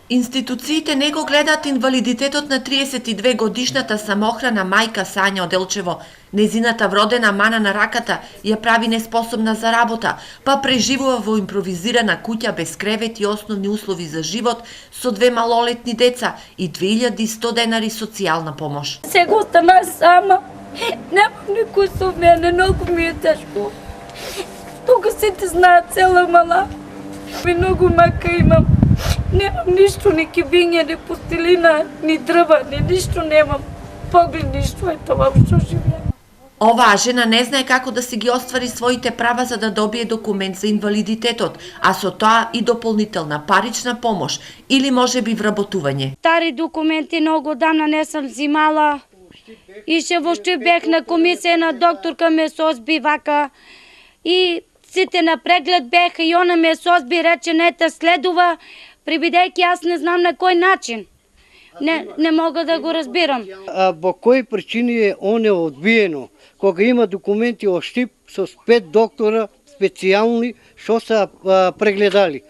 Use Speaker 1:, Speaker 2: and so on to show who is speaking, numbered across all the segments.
Speaker 1: Институциите не го гледаат инвалидитетот на 32 годишната самохрана мајка Сања Оделчево. Незината вродена мана на раката ја прави неспособна за работа, па преживува во импровизирана куќа без кревет и основни услови за живот со 2 малолетни деца и 2100 денари социјална помош.
Speaker 2: Сега остана сама. Немам никој со мене, многу ми е тешко. Тука сите знаат цела мала. Многу мака имам. Немам ништо, ни кибиња, ни пустилина, ни дрва, ни ништо немам. Поглед ништо е тоа што живеам.
Speaker 1: Оваа жена не знае како да си ги оствари своите права за да добие документ за инвалидитетот, а со тоа и дополнителна парична помош или можеби вработување.
Speaker 2: Стари документи многу давна не сум зимала. Ише во Штип бех на комисија на докторка ме созби вака. И сите на преглед беха и она ме созби рече не те следува, прибидејќи јас не знам на кој начин. Не мога да го разбирам.
Speaker 3: А во кои причини он е одбиено? Кога има документи од Штип со 5 доктора специјални што се прегледали.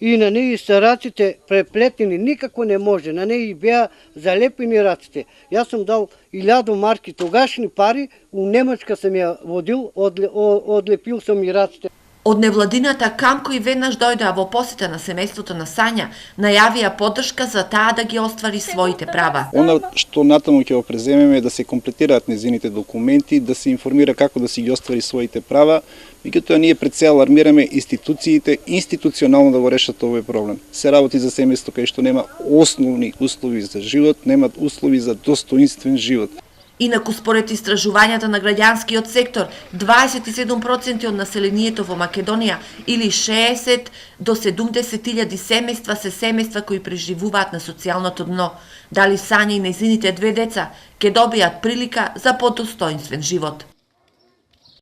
Speaker 3: И на неи се раците преплетени, никако не може. На неи беа залепени раците. Јас сум дал 1000 марки тогашни пари, у Немачка сум ја водил, одлепил сум и раците.
Speaker 1: Од невладината Камко и веднаш дојдоа во посета на семејството на Сања, најавија поддршка за таа да ги оствари своите права.
Speaker 4: Она што натаму ќе го преземеме е да се комплетираат незините документи, да се информира како да си ги оствари своите права, меѓутоа ние пред се алармираме институциите институционално да го решат овој проблем. Се работи за семејство кај што нема основни услови за живот, немат услови за достоинствен живот.
Speaker 1: Инаку, според истражувањата на граѓанскиот сектор, 27% од населението во Македонија или 60 до 70.000 семејства се семејства кои преживуваат на социјалното дно. Дали Сања и незините 2 деца ќе добијат прилика за подостоинствен живот?